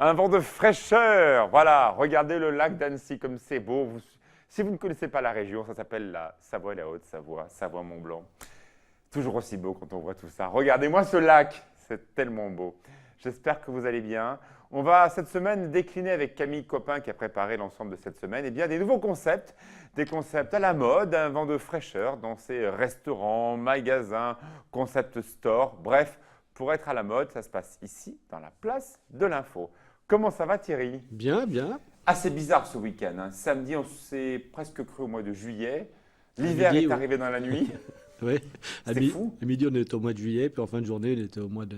Un vent de fraîcheur. Voilà, regardez le lac d'Annecy comme c'est beau. Si vous ne connaissez pas la région, ça s'appelle la Savoie et la Haute-Savoie, Savoie-Mont-Blanc. Toujours aussi beau quand on voit tout ça. Regardez-moi ce lac, c'est tellement beau. J'espère que vous allez bien. On va cette semaine décliner avec Camille Copin qui a préparé l'ensemble de cette semaine des nouveaux concepts, des concepts à la mode, un vent de fraîcheur dans ces restaurants, magasins, concept store, bref, pour être à la mode, ça se passe ici, dans la place de l'info. Comment ça va Thierry? Bien, bien. Assez bizarre ce week-end, hein. Samedi, on s'est presque cru au mois de juillet. L'hiver Midi, est ouais. arrivé dans la nuit. Ouais. C'est fou. À midi, on était au mois de juillet, puis en fin de journée, on était au mois de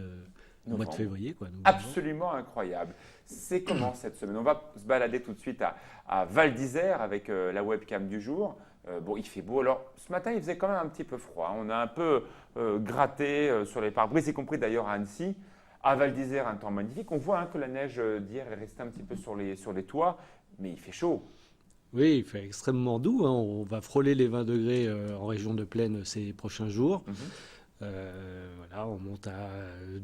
Novembre. février. Quoi. Donc, Absolument incroyable. C'est comment cette semaine? On va se balader tout de suite à Val d'Isère avec la webcam du jour. Bon, il fait beau. Alors, ce matin, il faisait quand même un petit peu froid. On a un peu gratté sur les pare-brises, y compris d'ailleurs à Annecy. À Val d'Isère, un temps magnifique. On voit hein, que la neige d'hier est restée un petit peu sur les toits, mais il fait chaud. Oui, il fait extrêmement doux. Hein. On va frôler les 20 degrés en région de plaine ces prochains jours. Voilà, on monte à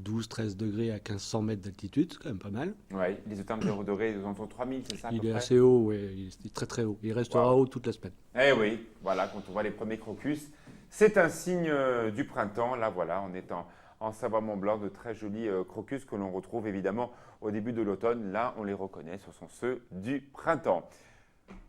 12-13 degrés à 1500 mètres d'altitude, c'est quand même pas mal. Oui, les états de 0 degrés, ils ont entre 3000, c'est ça à peu Il est près? assez haut, ouais, il est très très haut. Il restera Wow. haut toute la semaine. Eh oui, voilà, quand on voit les premiers crocus, c'est un signe du printemps. Là, voilà, on est en Savoie-Mont-Blanc, de très jolis crocus que l'on retrouve évidemment au début de l'automne. Là, on les reconnaît, ce sont ceux du printemps.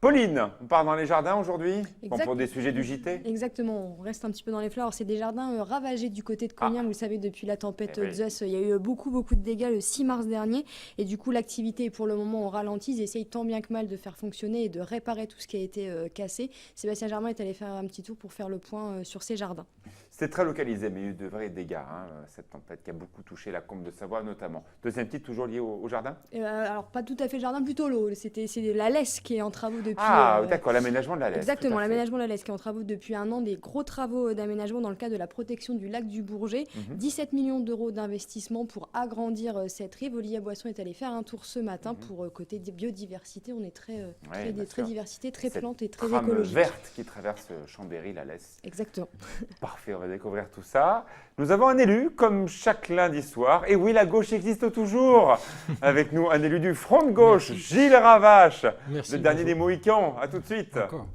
Pauline, on part dans les jardins aujourd'hui pour des sujets du JT? Exactement, on reste un petit peu dans les fleurs. C'est des jardins ravagés du côté de Cognac, vous le savez, depuis la tempête Eh oui. Zeus. Il y a eu beaucoup de dégâts le 6 mars dernier. Et du coup, l'activité est pour le moment au ralenti. Ils essayent tant bien que mal de faire fonctionner et de réparer tout ce qui a été cassé. Sébastien Germain est allé faire un petit tour pour faire le point sur ces jardins. C'est très localisé, mais il y a eu de vrais dégâts, hein, cette tempête qui a beaucoup touché la Combe de Savoie notamment. Deuxième titre, toujours lié au jardin? Alors, pas tout à fait le jardin, plutôt l'eau. C'est la Lesse qui est en travaux depuis... Ah, d'accord, l'aménagement de la Lesse. Exactement, tout à fait. l'aménagement de la Lesse qui est en travaux depuis un an, des gros travaux d'aménagement dans le cadre de la protection du lac du Bourget. 17 millions d'euros d'investissement pour agrandir cette rive. Olivier Boisson est allé faire un tour ce matin pour côté biodiversité. On est bien très sûr. diversité, très Cette plante et très trame écologique. verte qui traverse Chambéry, la Lesse. Exactement. Parfait, on va découvrir tout ça. Nous avons un élu, comme chaque lundi soir. Et oui, la gauche existe toujours. Avec nous, un élu du Front de gauche, Merci. Gilles Ravache. Merci. Le dernier bonjour. des Mohicans. À tout de suite. D'accord.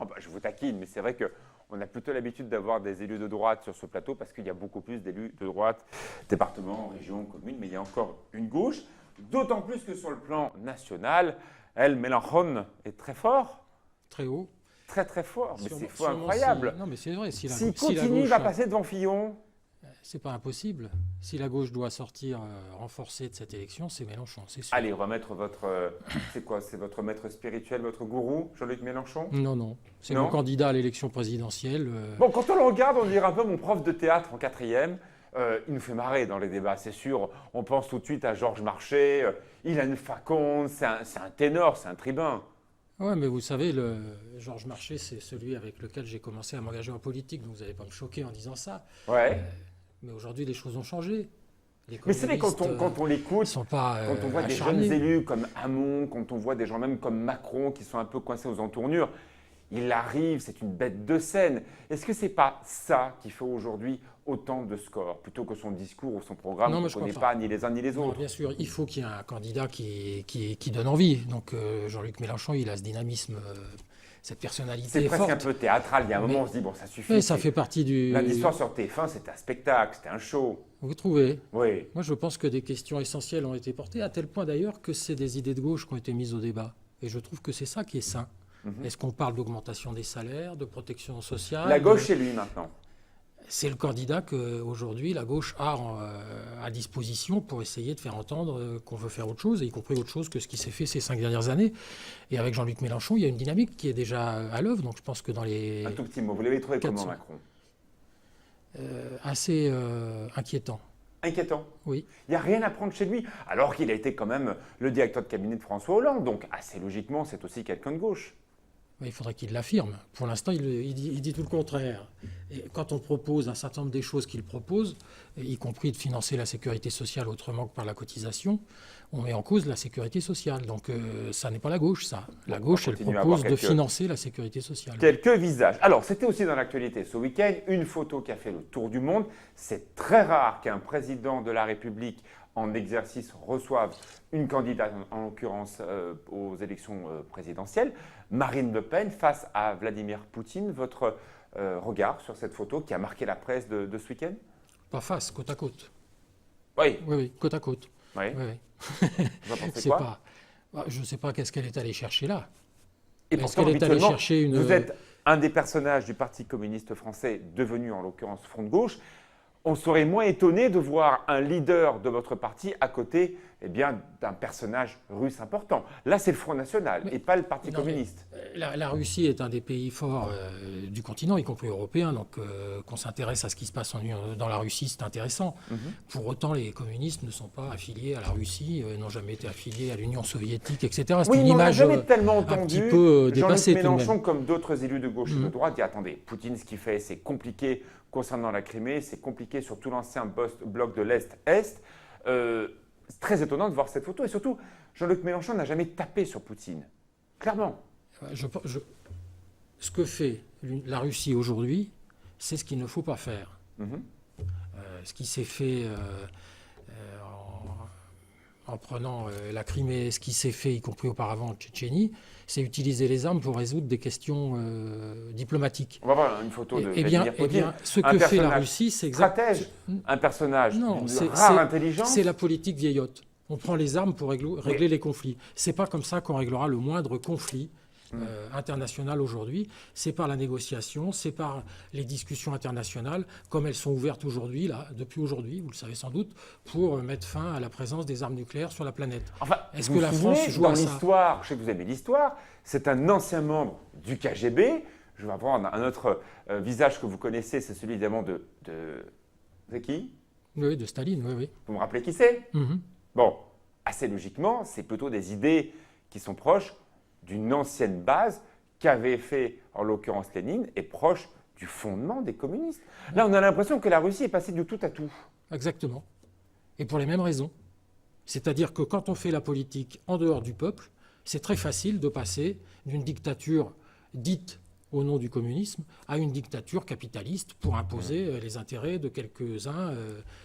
Oh bah, je vous taquine, mais c'est vrai qu'on a plutôt l'habitude d'avoir des élus de droite sur ce plateau parce qu'il y a beaucoup plus d'élus de droite, département, région, commune, mais il y a encore une gauche. D'autant plus que sur le plan national, El Mélenchon est très fort, Très haut. très très fort. Mais Sûrement- c'est fou, sûrement incroyable. Non, mais c'est vrai. Si la, S'il si la continue, il gauche, va passer devant Fillon. c'est pas impossible. Si la gauche doit sortir renforcée de cette élection, c'est Mélenchon, c'est sûr. Allez, on va mettre votre... c'est quoi? C'est votre maître spirituel, votre gourou, Jean-Luc Mélenchon? Non. C'est Non. mon candidat à l'élection présidentielle. Bon, quand on le regarde, on dirait un peu mon prof de théâtre en quatrième. Il nous fait marrer dans les débats, c'est sûr. On pense tout de suite à Georges Marchais. Il a une faconde, c'est un ténor, c'est un tribun. Ouais, mais vous savez, Georges Marchais, c'est celui avec lequel j'ai commencé à m'engager en politique. Donc vous n'allez pas me choquer en disant ça. Ouais. Mais aujourd'hui, les choses ont changé. Les Mais c'est vrai, quand on ne l'écoute, sont pas quand on voit des acharnés. jeunes élus comme Hamon, quand on voit des gens même comme Macron qui sont un peu coincés aux entournures, il arrive, c'est une bête de scène. Est-ce que c'est pas ça qui fait aujourd'hui autant de scores, plutôt que son discours ou son programme Non, qu'on mais ne je connaît crois pas. pas ni les uns ni les Non, autres? bien sûr, il faut qu'il y ait un candidat qui donne envie. Donc Jean-Luc Mélenchon, il a ce dynamisme, cette personnalité C'est presque forte. un peu théâtral. Il y a un moment, Mais- on se dit, bon, ça suffit. Oui, ça fait partie du... Lundi soir sur TF1, c'était un spectacle, c'était un show. Vous trouvez? Oui. Moi, je pense que des questions essentielles ont été portées, à tel point d'ailleurs que c'est des idées de gauche qui ont été mises au débat. Et je trouve que c'est ça qui est sain. Est-ce qu'on parle d'augmentation des salaires, de protection sociale? La gauche, c'est lui maintenant. C'est le candidat qu'aujourd'hui la gauche a à disposition pour essayer de faire entendre qu'on veut faire autre chose, y compris autre chose que ce qui s'est fait ces 5 dernières années. Et avec Jean-Luc Mélenchon, il y a une dynamique qui est déjà à l'œuvre. Donc je pense que dans les... Un tout petit mot. Vous l'avez trouvé comment, 400. Macron? assez inquiétant, Inquiétant. oui. Il n'y a rien à prendre chez lui, alors qu'il a été quand même le directeur de cabinet de François Hollande. Donc, assez logiquement, c'est aussi quelqu'un de gauche. Il faudrait qu'il l'affirme. Pour l'instant, il dit tout le contraire. Et quand on propose un certain nombre des choses qu'il propose, y compris de financer la sécurité sociale autrement que par la cotisation, on met en cause la sécurité sociale. Donc ça n'est pas la gauche, ça. La gauche, elle propose de financer la sécurité sociale. Quelques visages. Alors, c'était aussi dans l'actualité ce week-end, une photo qui a fait le tour du monde. C'est très rare qu'un président de la République en exercice reçoivent une candidate, en l'occurrence aux élections présidentielles, Marine Le Pen, face à Vladimir Poutine. Votre regard sur cette photo qui a marqué la presse de ce week-end? Pas face, côte à côte. Oui. Oui, côte à côte. Oui. Oui. Vous en pensez quoi? Je ne sais pas qu'est-ce qu'elle est allée chercher là. Et Est-ce pourtant, qu'elle est allée chercher une... vous êtes un des personnages du Parti communiste français, devenu en l'occurrence Front de gauche. On serait moins étonné de voir un leader de votre parti à côté d'un personnage russe important. Là, c'est le Front National et pas le Parti communiste. La Russie est un des pays forts du continent, y compris européen, donc qu'on s'intéresse à ce qui se passe dans la Russie, c'est intéressant. Pour autant, les communistes ne sont pas affiliés à la Russie, n'ont jamais été affiliés à l'Union soviétique, etc. C'est une image jamais tellement entendu un petit peu dépassée. Jean-Luc Mélenchon, comme d'autres élus de gauche et de droite, dit attendez, Poutine, ce qu'il fait, c'est compliqué concernant la Crimée, c'est compliqué sur tout l'ancien bloc de l'Est-Est. C'est très étonnant de voir cette photo. Et surtout, Jean-Luc Mélenchon n'a jamais tapé sur Poutine. Clairement. Ce que fait la Russie aujourd'hui, c'est ce qu'il ne faut pas faire. Ce qui s'est fait en prenant la Crimée, ce qui s'est fait, y compris auparavant en Tchétchénie, c'est utiliser les armes pour résoudre des questions diplomatiques. On va voir une photo de Vladimir Poutine. Ce que fait la Russie, c'est stratège, un personnage d'une rare intelligence. C'est la politique vieillotte. On prend les armes pour régler les conflits. C'est pas comme ça qu'on réglera le moindre conflit international aujourd'hui. C'est par la négociation, c'est par les discussions internationales, comme elles sont ouvertes aujourd'hui, là, depuis aujourd'hui, vous le savez sans doute, pour mettre fin à la présence des armes nucléaires sur la planète. Enfin, est-ce que la France joue dans à ça? l'histoire, je sais que vous aimez l'histoire, c'est un ancien membre du KGB. Je vais avoir un autre visage que vous connaissez, c'est celui évidemment de c'est qui? Oui, de Staline, oui. Vous me rappelez qui c'est? Bon, assez logiquement, c'est plutôt des idées qui sont proches d'une ancienne base qu'avait fait, en l'occurrence Lénine, et proche du fondement des communistes. Là, on a l'impression que la Russie est passée du tout à tout. Exactement. Et pour les mêmes raisons. C'est-à-dire que quand on fait la politique en dehors du peuple, c'est très facile de passer d'une dictature dite au nom du communisme à une dictature capitaliste pour imposer les intérêts de quelques-uns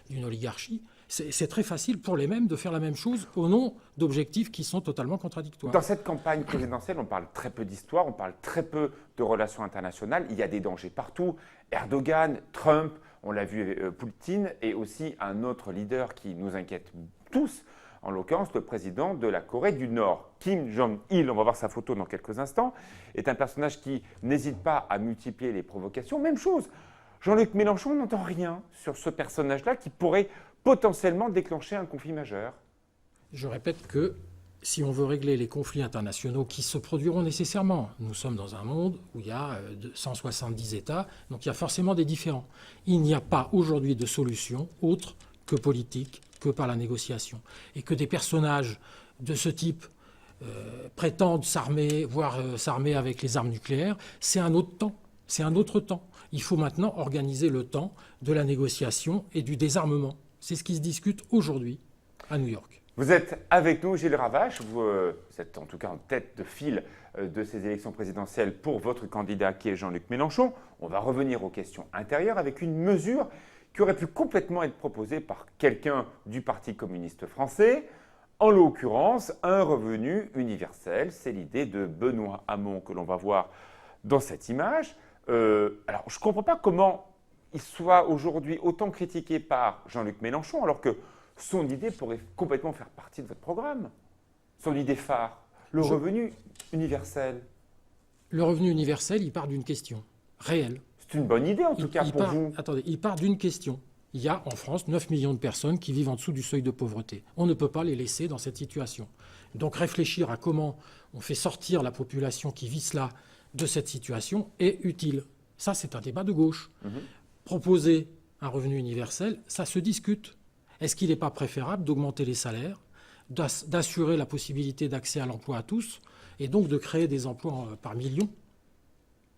d'une oligarchie. C'est très facile pour les mêmes de faire la même chose au nom d'objectifs qui sont totalement contradictoires. Dans cette campagne présidentielle, on parle très peu d'histoire, on parle très peu de relations internationales. Il y a des dangers partout. Erdogan, Trump, on l'a vu, Poutine, et aussi un autre leader qui nous inquiète tous, en l'occurrence le président de la Corée du Nord. Kim Jong-il, on va voir sa photo dans quelques instants, est un personnage qui n'hésite pas à multiplier les provocations. Même chose, Jean-Luc Mélenchon n'entend rien sur ce personnage-là qui pourrait potentiellement déclencher un conflit majeur. Je répète que si on veut régler les conflits internationaux qui se produiront nécessairement, nous sommes dans un monde où il y a 170 États, donc il y a forcément des différends. Il n'y a pas aujourd'hui de solution autre que politique, que par la négociation. Et que des personnages de ce type prétendent s'armer, voire s'armer avec les armes nucléaires, c'est un autre temps. C'est un autre temps. Il faut maintenant organiser le temps de la négociation et du désarmement. C'est ce qui se discute aujourd'hui à New York. Vous êtes avec nous, Gilles Ravache. Vous êtes en tout cas en tête de file de ces élections présidentielles pour votre candidat qui est Jean-Luc Mélenchon. On va revenir aux questions intérieures avec une mesure qui aurait pu complètement être proposée par quelqu'un du Parti communiste français. En l'occurrence, un revenu universel. C'est l'idée de Benoît Hamon que l'on va voir dans cette image. Alors, je ne comprends pas comment il soit aujourd'hui autant critiqué par Jean-Luc Mélenchon, alors que son idée pourrait complètement faire partie de votre programme. Son idée phare, le revenu universel. Le revenu universel, il part d'une question réelle. C'est une bonne idée en tout cas pour vous. Attendez, il part d'une question. Il y a en France 9 millions de personnes qui vivent en dessous du seuil de pauvreté. On ne peut pas les laisser dans cette situation. Donc réfléchir à comment on fait sortir la population qui vit cela de cette situation est utile. Ça, c'est un débat de gauche. Proposer un revenu universel, ça se discute. Est-ce qu'il n'est pas préférable d'augmenter les salaires, d'assurer la possibilité d'accès à l'emploi à tous, et donc de créer des emplois par millions,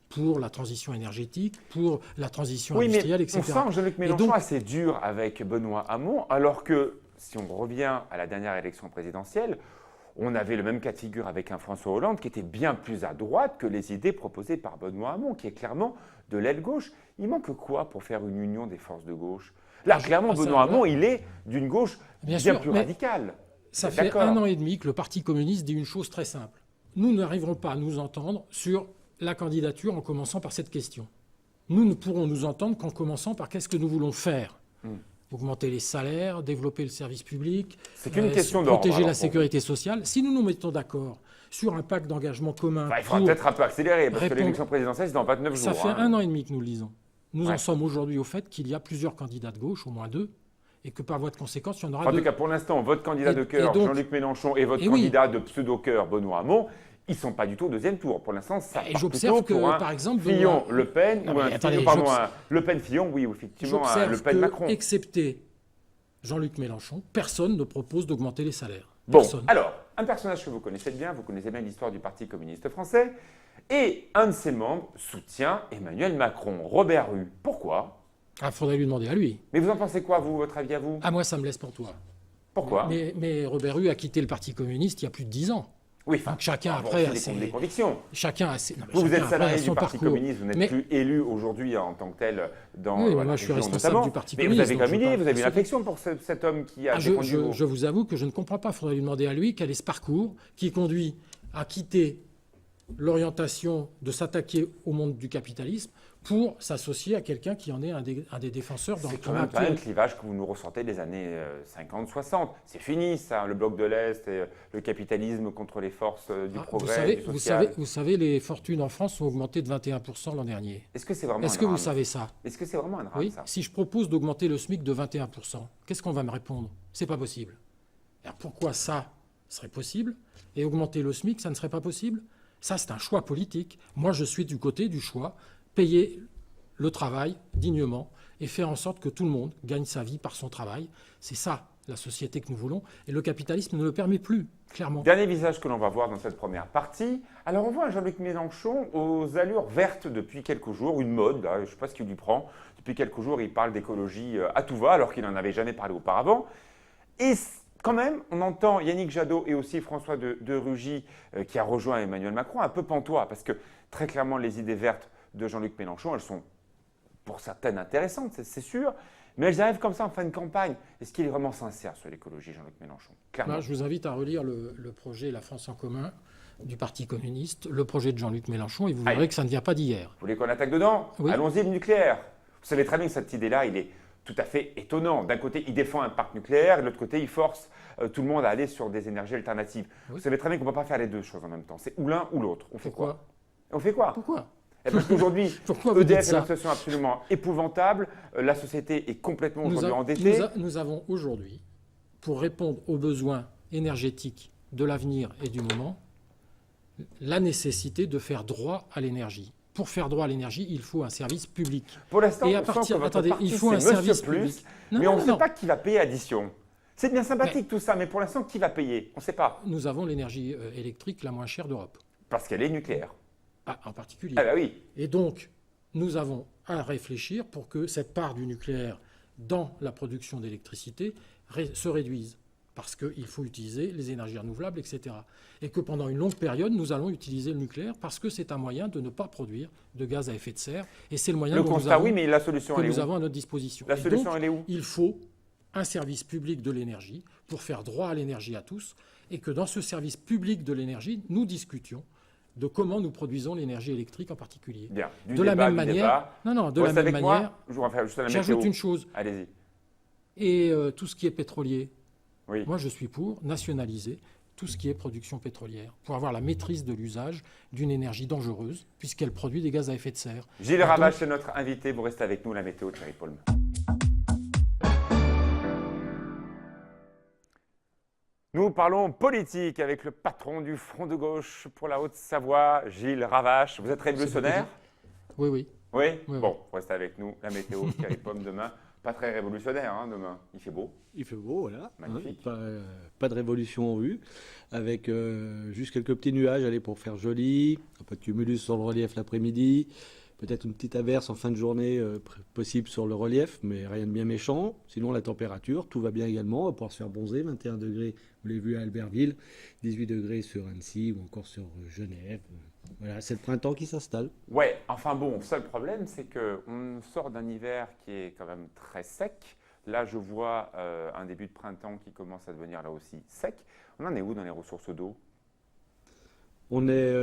pour la transition énergétique, pour la transition Oui, mais industrielle, etc. on sent Jean-Luc Mélenchon donc- assez dur avec Benoît Hamon, alors que si on revient à la dernière élection présidentielle, on avait le même cas de figure avec un François Hollande qui était bien plus à droite que les idées proposées par Benoît Hamon, qui est clairement de l'aile gauche. Il manque quoi pour faire une union des forces de gauche? Là, clairement, ça, Benoît Hamon, il est d'une gauche Bien bien sûr, plus mais radicale. Ça Vous fait êtes d'accord? 1 an et demi que le Parti communiste dit une chose très simple. Nous n'arriverons pas à nous entendre sur la candidature en commençant par cette question. Nous ne pourrons nous entendre qu'en commençant par qu'est-ce que nous voulons faire. Augmenter les salaires, développer le service public, C'est qu'une question d'ordre, protéger alors, la pour sécurité sociale. Si nous nous mettons d'accord sur un pacte d'engagement commun, Enfin, il faudra pour- peut-être un peu accélérer, parce que répondre- l'élection présidentielle, c'est dans 29 jours. ça fait hein. 1 an et demi que nous le disons. Nous Ouais. en sommes aujourd'hui au fait qu'il y a plusieurs candidats de gauche, au moins 2, et que par voie de conséquence, il y en aura En 2. tout cas, pour l'instant, votre candidat Et- de cœur, et donc- Jean-Luc Mélenchon, et votre et oui. candidat de pseudo-cœur, Benoît Hamon, ils ne sont pas du tout au deuxième tour. Pour l'instant, ça Et part j'observe plutôt que, pour un par exemple, Fillon-Le Pen Non, ou mais un attendez, Fillon, pardon, j'observe- un Le Pen-Fillon, oui, ou effectivement, un J'observe Le que, Pen-Macron. excepté Jean-Luc Mélenchon, personne ne propose d'augmenter les salaires. Bon, Personne. alors, un personnage que vous connaissez bien l'histoire du Parti communiste français, et un de ses membres soutient Emmanuel Macron, Robert Rue. Pourquoi? Ah, faudrait lui demander à lui. Mais vous en pensez quoi, vous, votre avis à vous? Ah, moi, ça me laisse pour toi. Pourquoi? Mais Robert Rue a quitté le Parti communiste il y a plus de 10 ans. Oui, enfin, Donc chacun bon, après c'est a des ses- comptes, des convictions. Chacun a ses- non, mais Vous, vous chacun êtes après a salarié son du Parti parcours. communiste, vous n'êtes Mais- plus élu aujourd'hui en tant que tel dans Oui, mais la moi, je suis région responsable notamment. du Parti Mais vous communiste, avez donc comme je idée, parle vous avez une de ce- affection pour cet homme qui a Ah, défendu vos- je vous avoue que je ne comprends pas. Il faudrait lui demander à lui quel est ce parcours qui conduit à quitter l'orientation de s'attaquer au monde du capitalisme pour s'associer à quelqu'un qui en est un des défenseurs dans le C'est quand climat même pas un actuel. clivage que vous nous ressortez des années 50-60. C'est fini, ça, le bloc de l'Est, et le capitalisme contre les forces du Ah, progrès, du social. vous savez, les fortunes en France ont augmenté de 21% l'an dernier. Est-ce que c'est vraiment Est-ce un que vous drame? savez ça? Est-ce que c'est vraiment un drame, Oui. ça? Si je propose d'augmenter le SMIC de 21%, qu'est-ce qu'on va me répondre? C'est pas possible. Alors pourquoi ça serait possible et augmenter le SMIC, ça ne serait pas possible? Ça, c'est un choix politique. Moi, je suis du côté du choix, payer le travail dignement et faire en sorte que tout le monde gagne sa vie par son travail. C'est ça, la société que nous voulons. Et le capitalisme ne le permet plus, clairement. Dernier visage que l'on va voir dans cette première partie. Alors on voit un Jean-Luc Mélenchon aux allures vertes depuis quelques jours, une mode, là, je ne sais pas ce qui lui prend. Depuis quelques jours, il parle d'écologie à tout va, alors qu'il n'en avait jamais parlé auparavant. Et quand même, on entend Yannick Jadot et aussi François de Rugy, qui a rejoint Emmanuel Macron, un peu pantois, parce que très clairement, les idées vertes de Jean-Luc Mélenchon, elles sont pour certaines intéressantes, c'est sûr, mais elles arrivent comme ça en fin de campagne. Est-ce qu'il est vraiment sincère sur l'écologie, Jean-Luc Mélenchon? Clairement. Là, je vous invite à relire le projet La France en commun du Parti communiste, le projet de Jean-Luc Mélenchon, et vous verrez que ça ne vient pas d'hier. Vous voulez qu'on attaque dedans? Oui. Allons-y, le nucléaire. Vous savez très bien que cette idée-là, il est tout à fait étonnant. D'un côté, il défend un parc nucléaire, et de l'autre côté, il force tout le monde à aller sur des énergies alternatives. Oui. Vous savez très bien qu'on ne peut pas faire les deux choses en même temps. C'est ou l'un ou l'autre. On fait quoi? Pourquoi On fait quoi? Pourquoi Eh, parce qu'aujourd'hui, Pourquoi vous dites EDF est ça une situation absolument épouvantable. La société est complètement Nous, aujourd'hui a- endettée. nous avons aujourd'hui, pour répondre aux besoins énergétiques de l'avenir et du moment, la nécessité de faire droit à l'énergie. Pour faire droit à l'énergie, il faut un service public. Pour l'instant, Et à on sent partir- que votre attendez, parti, il faut c'est un Monsieur service Plus, public. Non, mais non, on ne sait non. pas qui va payer addition. C'est bien sympathique tout ça, mais pour l'instant, qui va payer? On ne sait pas. Nous avons l'énergie électrique la moins chère d'Europe, Parce qu'elle est nucléaire. en particulier. Ah bah oui. Et donc, nous avons à réfléchir pour que cette part du nucléaire dans la production d'électricité se réduise. Parce qu'il faut utiliser les énergies renouvelables, etc. Et que pendant une longue période, nous allons utiliser le nucléaire parce que c'est un moyen de ne pas produire de gaz à effet de serre. Et c'est le moyen Le dont nous constat, avons, oui, mais la solution, que elle est nous où? avons à notre disposition. La Et solution, donc, elle est où? il faut un service public de l'énergie pour faire droit à l'énergie à tous et que dans ce service public de l'énergie, nous discutions de comment nous produisons l'énergie électrique en particulier. Bien. Du De la débat, même du manière, débat. non, non, de Vous la restez même avec moi? manière, Je vous refais juste la j'ajoute météo. une chose, Allez-y. et tout ce qui est pétrolier, Oui. moi je suis pour nationaliser tout ce qui est production pétrolière, pour avoir la maîtrise de l'usage d'une énergie dangereuse, puisqu'elle produit des gaz à effet de serre. Gilles Et Ravache donc- est notre invité. Vous restez avec nous, la météo, Thierry Paulme. Nous parlons politique avec le patron du Front de gauche pour la Haute-Savoie, Gilles Ravache. Vous êtes révolutionnaire? Oui, oui. Oui, Oui, bon, restez avec nous. La météo, Thierry Paulme demain. Pas très révolutionnaire demain. Il fait beau. Il fait beau, voilà. Magnifique. Pas de révolution en vue, avec juste quelques petits nuages, allez, pour faire joli, un peu de cumulus sur le relief l'après-midi, peut-être une petite averse en fin de journée possible sur le relief, mais rien de bien méchant. Sinon, la température, tout va bien également, on va pouvoir se faire bronzer, 21 degrés, vous l'avez vu à Albertville, 18 degrés sur Annecy ou encore sur Genève. Voilà, c'est le printemps qui s'installe. Ouais, enfin bon, seul problème, c'est qu'on sort d'un hiver qui est quand même très sec. Là, je vois un début de printemps qui commence à devenir là aussi sec. On en est où dans les ressources d'eau? On est,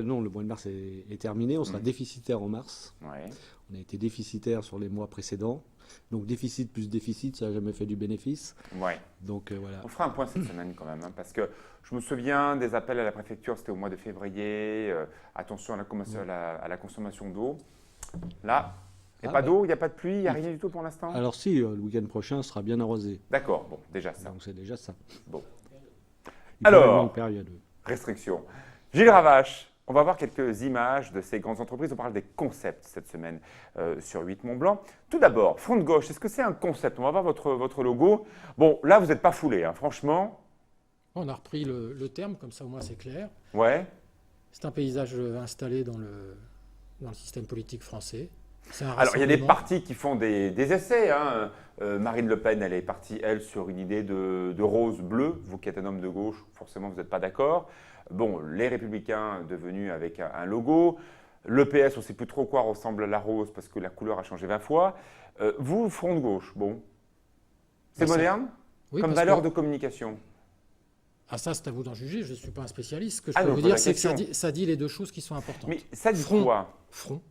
non, le mois de mars est terminé, on sera déficitaire en mars. Ouais. On a été déficitaire sur les mois précédents. Donc déficit plus déficit, ça n'a jamais fait du bénéfice. Ouais. Donc voilà. On fera un point cette semaine quand même, parce que je me souviens des appels à la préfecture, c'était au mois de février. Attention à la consommation d'eau. Là, il n'y a pas d'eau, il n'y a pas de pluie, il n'y a rien du tout pour l'instant. Alors si, le week-end prochain sera bien arrosé. D'accord, bon, déjà ça. Donc c'est déjà ça. Bon. Il faut Alors, une période. Restrictions. Gilles Ravache, on va voir quelques images de ces grandes entreprises. On parle des concepts cette semaine sur 8 Mont-Blanc. Tout d'abord, Front de gauche, est-ce que c'est un concept? On va voir votre logo. Bon, là, vous n'êtes pas foulé, franchement. On a repris le terme, comme ça au moins c'est clair. Ouais. C'est un paysage installé dans le système politique français. Alors, il y a des partis qui font des essais. Marine Le Pen, elle est partie, elle, sur une idée de rose-bleu. Vous qui êtes un homme de gauche, forcément, vous n'êtes pas d'accord. Bon, les Républicains devenus avec un logo. Le PS, on ne sait plus trop quoi ressemble à la rose parce que la couleur a changé 20 fois. Vous, Front de gauche, bon, c'est moderne comme valeur de communication. Ah ça, c'est à vous d'en juger, je ne suis pas un spécialiste. Ce que je Ah peux non, vous pas dire, la c'est que question. ça dit les deux choses qui sont importantes. Mais ça dit Front. quoi? Front,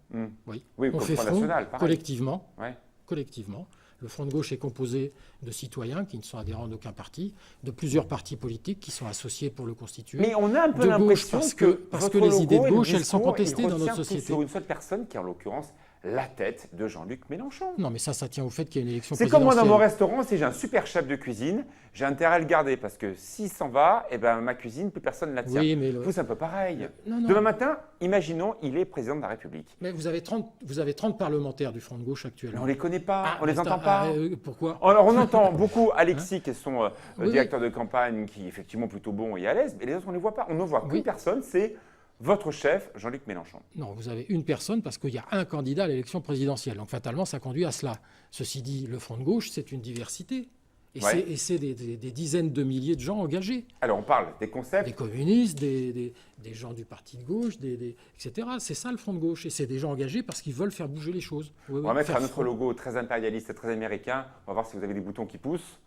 oui. Oui, On comme fait Front front National, pareil. collectivement. Ouais. Collectivement. Le Front de gauche est composé de citoyens qui ne sont adhérents d'aucun parti, de plusieurs partis politiques qui sont associés pour le constituer. Mais on a un peu De gauche, l'impression parce que votre les idées de logo et le gauche, elles sont discours, contestées il dans notre retient tout société. sur une seule personne qui est en l'occurrence la tête de Jean-Luc Mélenchon. Non, mais ça tient au fait qu'il y a une élection C'est présidentielle. comme moi dans mon restaurant, si j'ai un super chef de cuisine, j'ai intérêt à le garder parce que s'il s'en va, eh ben, ma cuisine, plus personne ne la tient. Oui, mais Vous, c'est un peu pareil. Non. Demain matin, imaginons, il est président de la République. Mais vous avez 30 parlementaires du Front de gauche Mais actuellement. on ne les connaît pas, on ne les mais entend pas. pourquoi Alors, on entend beaucoup Alexis, qui est son Oui, directeur de campagne, qui est effectivement plutôt bon et à l'aise, mais les autres, on ne les voit pas. On ne voit qu'une Oui. personne, c'est votre chef, Jean-Luc Mélenchon. Non, vous avez une personne parce qu'il y a un candidat à l'élection présidentielle. Donc fatalement, ça conduit à cela. Ceci dit, le Front de gauche, c'est une diversité. Et Ouais. c'est des dizaines de milliers de gens engagés. Alors, on parle des concepts. Des communistes, des gens du parti de gauche, etc. C'est ça le Front de gauche. Et c'est des gens engagés parce qu'ils veulent faire bouger les choses. Oui, On va mettre faire un autre front. logo très impérialiste et très américain. On va voir si vous avez des boutons qui poussent.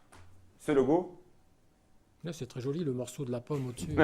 Ce logo, Là, c'est très joli, le morceau de la pomme au-dessus.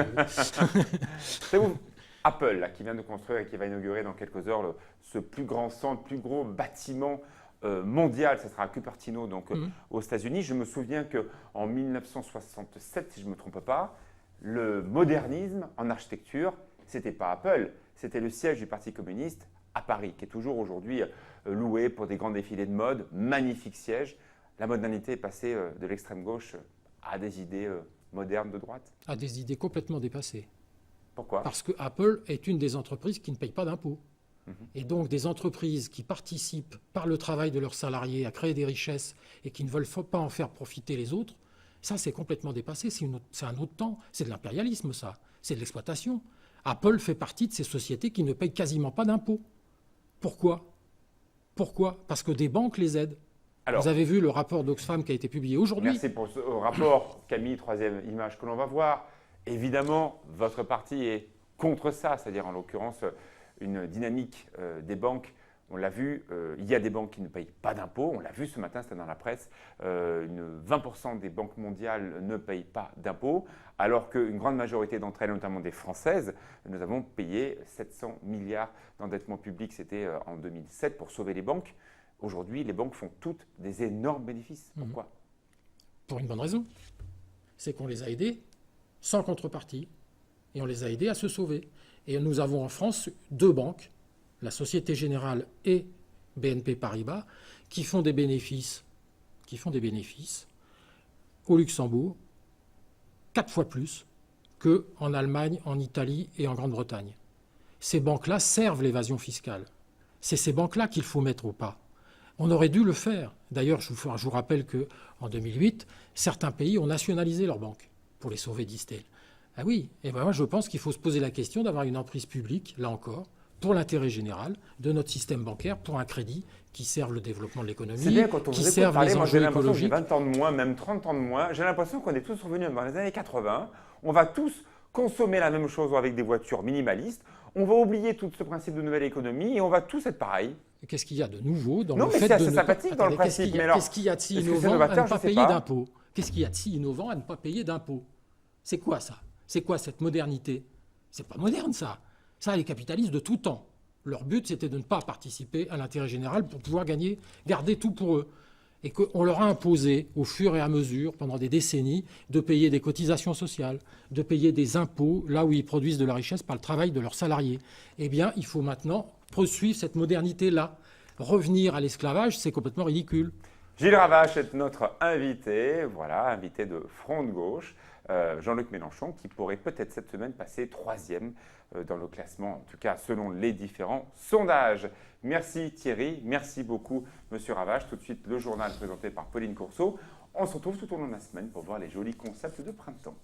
c'est vous. Apple, là, qui vient de construire et qui va inaugurer dans quelques heures ce plus grand centre, plus gros bâtiment mondial. Ça sera à Cupertino, donc aux États-Unis. Je me souviens qu'en 1967, si je ne me trompe pas, le modernisme en architecture, ce n'était pas Apple, c'était le siège du Parti communiste à Paris, qui est toujours aujourd'hui loué pour des grands défilés de mode. Magnifique siège. La modernité est passée de l'extrême gauche à des idées modernes de droite. À des idées complètement dépassées. Pourquoi? Parce que Apple est une des entreprises qui ne paye pas d'impôts. Et donc des entreprises qui participent par le travail de leurs salariés à créer des richesses et qui ne veulent pas en faire profiter les autres, ça c'est complètement dépassé, c'est un autre temps, c'est de l'impérialisme ça, c'est de l'exploitation. Apple fait partie de ces sociétés qui ne payent quasiment pas d'impôts. Pourquoi? Parce que des banques les aident. Alors, vous avez vu le rapport d'Oxfam qui a été publié aujourd'hui. merci pour ce rapport, Camille, troisième image que l'on va voir. Évidemment, votre parti est contre ça, c'est-à-dire en l'occurrence une dynamique des banques. On l'a vu, il y a des banques qui ne payent pas d'impôts. On l'a vu ce matin, c'était dans la presse. 20% des banques mondiales ne payent pas d'impôts, alors qu'une grande majorité d'entre elles, notamment des françaises, nous avons payé 700 milliards d'endettement public. C'était en 2007 pour sauver les banques. Aujourd'hui, les banques font toutes des énormes bénéfices. Pourquoi? Pour une bonne raison. C'est qu'on les a aidés sans contrepartie. Et on les a aidés à se sauver. Et nous avons en France deux banques, la Société Générale et BNP Paribas, qui font des bénéfices au Luxembourg 4 fois plus qu'en Allemagne, en Italie et en Grande-Bretagne. Ces banques-là servent l'évasion fiscale. C'est ces banques-là qu'il faut mettre au pas. On aurait dû le faire. D'ailleurs, je vous rappelle qu'en 2008, certains pays ont nationalisé leurs banques pour les sauver d'Istel. Ah oui, et ben moi je pense qu'il faut se poser la question d'avoir une emprise publique, là encore, pour l'intérêt général de notre système bancaire, pour un crédit qui serve le développement de l'économie, C'est bien quand on qui vous écoute serve parler, les moi j'ai enjeux l'impression que j'ai écologiques. 20 ans de moins, même 30 ans de moins. J'ai l'impression qu'on est tous revenus dans les années 80. On va tous consommer la même chose avec des voitures minimalistes. On va oublier tout ce principe de nouvelle économie et on va tous être pareil. Qu'est-ce qu'il y a de nouveau dans Non, le mais fait c'est de assez ne sympathique dans le Attendez, principe, mais alors, qu'est-ce qu'il y a de si est-ce que c'est innovant à novateur? ne pas Je sais payer pas. d'impôts? Qu'est-ce qu'il y a de si innovant à ne pas payer d'impôts? C'est quoi ça? C'est quoi cette modernité? C'est pas moderne ça. Ça, les capitalistes de tout temps. Leur but, c'était de ne pas participer à l'intérêt général pour pouvoir garder tout pour eux. Et qu'on leur a imposé, au fur et à mesure, pendant des décennies, de payer des cotisations sociales, de payer des impôts là où ils produisent de la richesse par le travail de leurs salariés. Eh bien, il faut maintenant poursuivre cette modernité-là. Revenir à l'esclavage, c'est complètement ridicule. Gilles Ravache est notre invité, voilà, invité de Front de Gauche. Jean-Luc Mélenchon, qui pourrait peut-être cette semaine passer 3e dans le classement, en tout cas selon les différents sondages. Merci Thierry, merci beaucoup Monsieur Ravache. Tout de suite, le journal présenté par Pauline Courceau. On se retrouve tout au long de la semaine pour voir les jolis concepts de printemps.